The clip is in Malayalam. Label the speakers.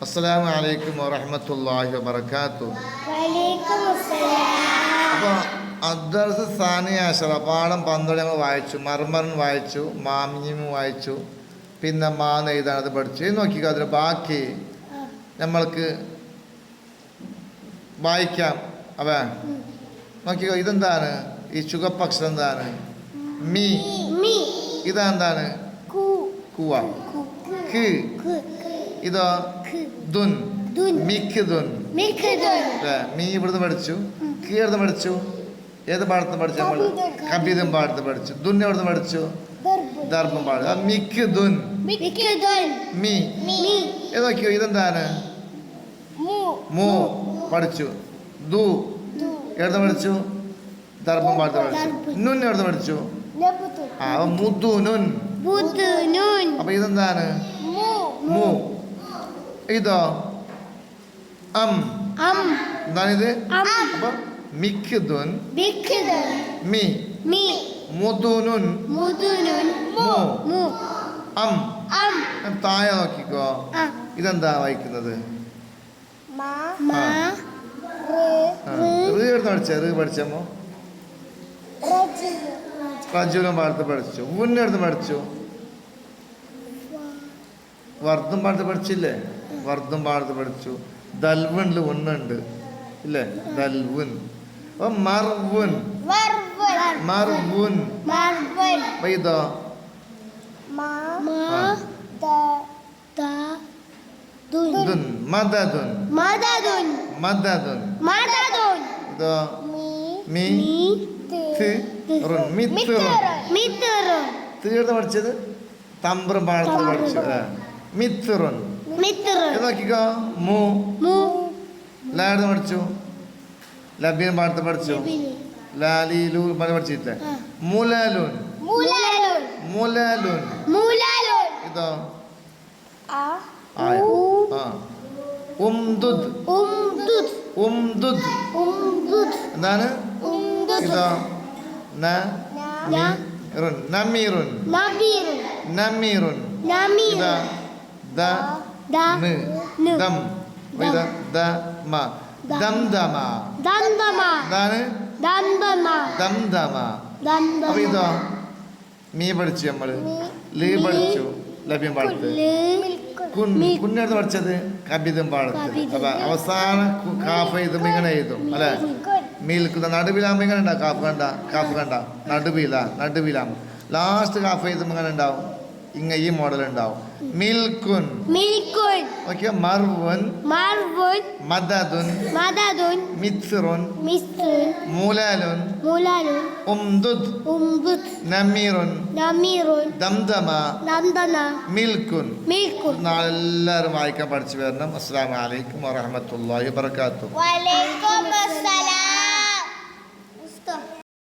Speaker 1: അസ്സലാമു അലൈക്കും വറഹ്മത്തുള്ളാഹി വബറകാതുഹു. അപ്പോൾ അദ്ദർസ് സാനിയ അശറ പാഠം 12 നമ്മൾ വായിച്ചു. മർമറൻ വായിച്ചു, മാമിമ് വായിച്ചു, പിന്നെ മാന്ന് എഴുതാനത് പഠിച്ചു. ഇത് നോക്കിക്കോ, അതിൽ ബാക്കി നമ്മൾക്ക് വായിക്കാം. അവ നോക്കിക്കോ, ഇതെന്താണ്? ഈ ചുവപ്പക്ഷരം എന്താണ്? മീ. ഇതെന്താണ്? കുവ. ക്. ഇതോ ദുൻ. മിക്ക് ദുൻ. മീ ഇവിടുന്ന് പഠിച്ചു. കി എവിടുന്ന് പഠിച്ചു? ഏത് പാടത്ത് പഠിച്ചു? നമ്മൾ കബീദം പാടത്ത് പഠിച്ചു. ദുൻ എവിടുന്ന് പഠിച്ചു? ദർഭം പാടും. മിക്ക് ദുൻ. മീ. ഇത് നോക്കിയോ, ഇതെന്താണ്? മൂ പഠിച്ചു. ദു എവിടുന്ന് പഠിച്ചു? ദർഭം പാടത്ത് പഠിച്ചു. നുൻ എവിടുന്ന് പഠിച്ചു? മുദുനുൻ. അപ്പൊ ഇതെന്താണ്? മൂ. ഇതോ എന്താണിത്? അപ്പൊ മിക്ദുൻ, മി, മുദുനുൻ, മൂ, താഴെ നോക്കിക്കോ, ഇതെന്താ വായിക്കുന്നത്? പഠിച്ചോ റജുലും പാടത്ത് പഠിച്ചു. ഉന്നെടുത്ത് പഠിച്ചു. വർദ്ധം പാടത്ത് പഠിച്ചില്ലേ? വർദ്ധം പാടത്ത് പഠിച്ചു. ദൽവനിൽ ഒന്നുണ്ട് ഇല്ലേ? ദൽവുൻ. അപ്പൊ മർവുൻ. മർവുൻ. ഇതോ മദദുൻ. മദദുൻ. ഇതോ മീ. തീർന്ന് പഠിച്ചത് തമ്പ്രം പാടത്ത് പഠിച്ചു. മിത്തുറുൻ. നോക്കിക്കോ, മൂ. ലാടുന്ന് പഠിച്ചു. ലബീൻ പാടത്ത് പഠിച്ചു. ലാലീലു പഠിച്ചില്ലേ? മുലാലുൻ. മുലാലുൻ. ഇതോ ഉംദുദ്. ഉംദുദ് എന്താണ്? ഇതോ നമീറുൻ. നമീറുൻ. നമീറുൻ. ഇതാ ദം. ഇതാ ദമ. ദംദമ. എന്താണ്? ദംദമ. അപ്പൊ ഇതോ മീ പഠിച്ചു. നമ്മള് ലീ പഠിച്ചു. ലഭ്യം പാടത്ത്. കുഞ്ഞെടുത്ത് പഠിച്ചത് കബിതം പാടത്ത്. അപ്പൊ അവസാന കാഫ് എഴുതുമ്പോ ഇങ്ങനെ എഴുതും അല്ലെ? മിൽക്കുന്ന നടുവിലാകുമ്പോ ഇങ്ങനെ ഉണ്ടാവും. കാഫ് കണ്ട നടുവിലാകുമ്പോ ലാസ്റ്റ് കാഫ് എഴുതുമ്പോ ഇങ്ങനെ ഉണ്ടാവും. ഈ മോഡൽ ഉണ്ടാവും. മിൽക്കുൻ. ഓക്കെ. മർവുൻ. മദദുൻ. മിത്റുൻ.
Speaker 2: മൂലാലുൻ.
Speaker 1: ഉംദുദ്. നമീറുൻ. ദംദമ. മിൽക്കുൻ. നാളെ എല്ലാവരും വായിക്കാൻ പഠിച്ചു വരണം. അസ്സലാമു അലൈക്കും വറഹ്മത്തുള്ളാഹി വബറകാതുഹു.